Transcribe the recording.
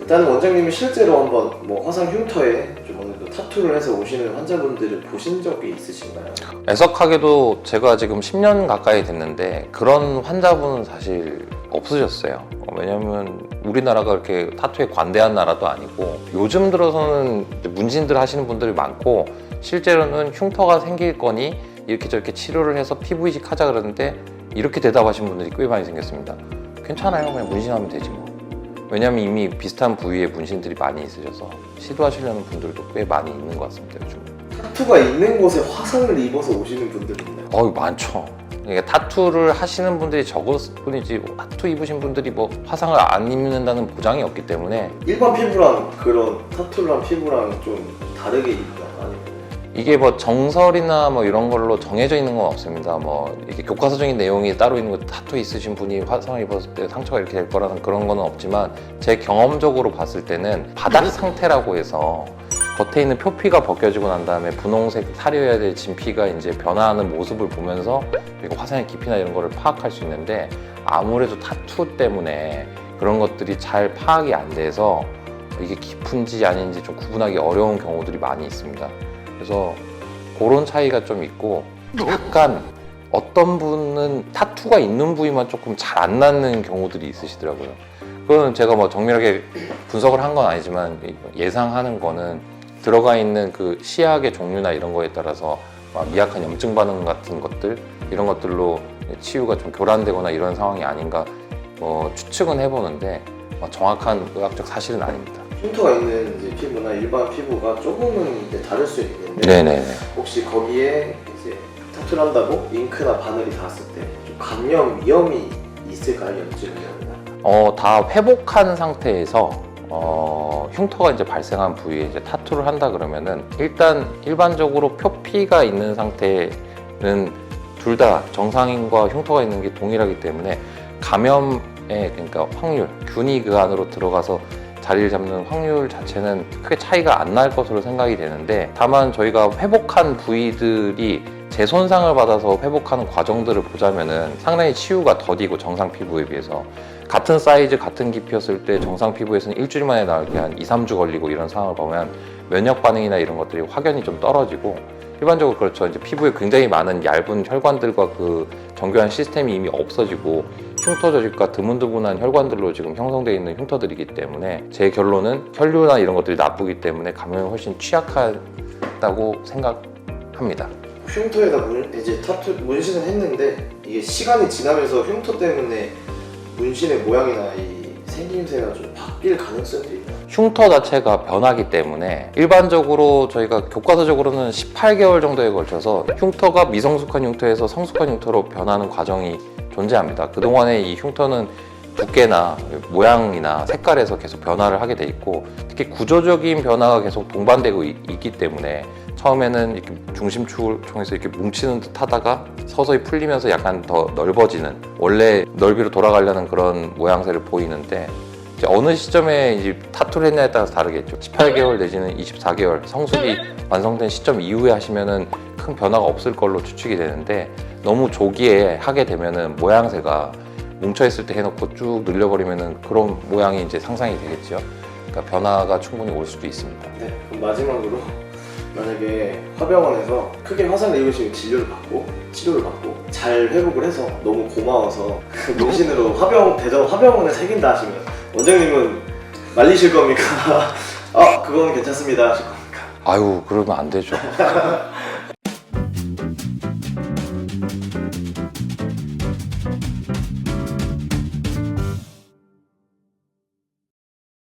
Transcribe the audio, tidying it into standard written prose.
일단 원장님이 실제로 한번 뭐 화상 흉터에 좀 어느 정도 타투를 해서 오시는 환자분들을 보신 적이 있으신가요? 애석하게도 제가 지금 10년 가까이 됐는데 그런 환자분은 사실 없으셨어요. 왜냐면 우리나라가 그렇게 타투에 관대한 나라도 아니고 요즘 들어서는 문신들 하시는 분들이 많고 실제로는 흉터가 생길 거니 이렇게 저렇게 치료를 해서 피부 이식하자 그러는데 이렇게 대답하시는 분들이 꽤 많이 생겼습니다. 괜찮아요, 그냥 문신하면 되지 뭐. 왜냐면 이미 비슷한 부위에 문신들이 많이 있으셔서 시도하시려는 분들도 꽤 많이 있는 것 같습니다, 요즘. 타투가 있는 곳에 화상을 입어서 오시는 분들이 있나요? 많죠. 그러니까 타투를 하시는 분들이 적을 뿐이지 타투 입으신 분들이 뭐 화상을 안 입는다는 보장이 없기 때문에 일반 피부랑 그런 타투를 한 피부랑 좀 다르게 입나요? 아니면 이게 뭐 정설이나 뭐 이런 걸로 정해져 있는 건 없습니다. 뭐 이렇게 교과서적인 내용이 따로 있는 거 타투 있으신 분이 화상을 입었을 때 상처가 이렇게 될 거라는 그런 거는 없지만 제 경험적으로 봤을 때는 바닥 상태라고 해서 겉에 있는 표피가 벗겨지고 난 다음에 분홍색 사려야 될 진피가 이제 변화하는 모습을 보면서 화상의 깊이나 이런 거를 파악할 수 있는데 아무래도 타투 때문에 그런 것들이 잘 파악이 안 돼서 이게 깊은지 아닌지 좀 구분하기 어려운 경우들이 많이 있습니다. 그래서 그런 차이가 좀 있고 약간 어떤 분은 타투가 있는 부위만 조금 잘 안 낫는 경우들이 있으시더라고요. 그건 제가 뭐 정밀하게 분석을 한 건 아니지만 예상하는 거는 들어가 있는 그 시약의 종류나 이런 거에 따라서 미약한 염증 반응 같은 것들 이런 것들로 치유가 좀 교란되거나 이런 상황이 아닌가 추측은 해보는데 정확한 의학적 사실은 아닙니다. 흉터가 있는 이제 피부나 일반 피부가 조금은 이제 다를 수 있는데 네네네. 혹시 거기에 이제 타투를 한다고 잉크나 바늘이 닿았을 때 좀 감염 위험이 있을까요? 염증이나? 다 회복한 상태에서 흉터가 이제 발생한 부위에 이제 타투를 한다 그러면은 일단 일반적으로 표피가 있는 상태는 둘 다 정상인과 흉터가 있는 게 동일하기 때문에 감염의 그러니까 확률, 균이 그 안으로 들어가서 자리를 잡는 확률 자체는 크게 차이가 안 날 것으로 생각이 되는데 다만 저희가 회복한 부위들이 재손상을 받아서 회복하는 과정들을 보자면은 상당히 치유가 더디고 정상 피부에 비해서 같은 사이즈 같은 깊이였을 때 정상 피부에서는 일주일 만에 나오게 한 2, 3주 걸리고 이런 상황을 보면 면역 반응이나 이런 것들이 확연히 좀 떨어지고 일반적으로 그렇죠. 이제 피부에 굉장히 많은 얇은 혈관들과 그 정교한 시스템이 이미 없어지고 흉터 조직과 드문드문한 혈관들로 지금 형성되어 있는 흉터들이기 때문에 제 결론은 혈류나 이런 것들이 나쁘기 때문에 감염이 훨씬 취약하다고 생각합니다. 흉터에다 이제 타투 문신을 했는데 이게 시간이 지나면서 흉터 때문에 문신의 모양이나 이 생김새가 좀 바뀔 가능성도 있나요? 흉터 자체가 변하기 때문에 일반적으로 저희가 교과서적으로는 18개월 정도에 걸쳐서 흉터가 미성숙한 흉터에서 성숙한 흉터로 변하는 과정이 존재합니다. 그동안에 이 흉터는 두께나 모양이나 색깔에서 계속 변화를 하게 돼 있고 특히 구조적인 변화가 계속 동반되고 있기 때문에 처음에는 이렇게 중심축을 통해서 이렇게 뭉치는 듯 하다가 서서히 풀리면서 약간 더 넓어지는 원래 넓이로 돌아가려는 그런 모양새를 보이는데 이제 어느 시점에 이제 타투를 했냐에 따라서 다르겠죠. 18개월 내지는 24개월 성숙이 완성된 시점 이후에 하시면은 큰 변화가 없을 걸로 추측이 되는데 너무 조기에 하게 되면은 모양새가 뭉쳐있을 때 해놓고 쭉 늘려버리면은 그런 모양이 이제 상상이 되겠죠. 그러니까 변화가 충분히 올 수도 있습니다. 네, 그럼 마지막으로 만약에 화병원에서 크게 화상을 입으시면 치료를 받고 잘 회복을 해서 너무 고마워서 그 문신으로 대전 화병원에 새긴다 하시면 원장님은 말리실 겁니까? 그거는 괜찮습니다 하실 겁니까? 아유, 그러면 안 되죠.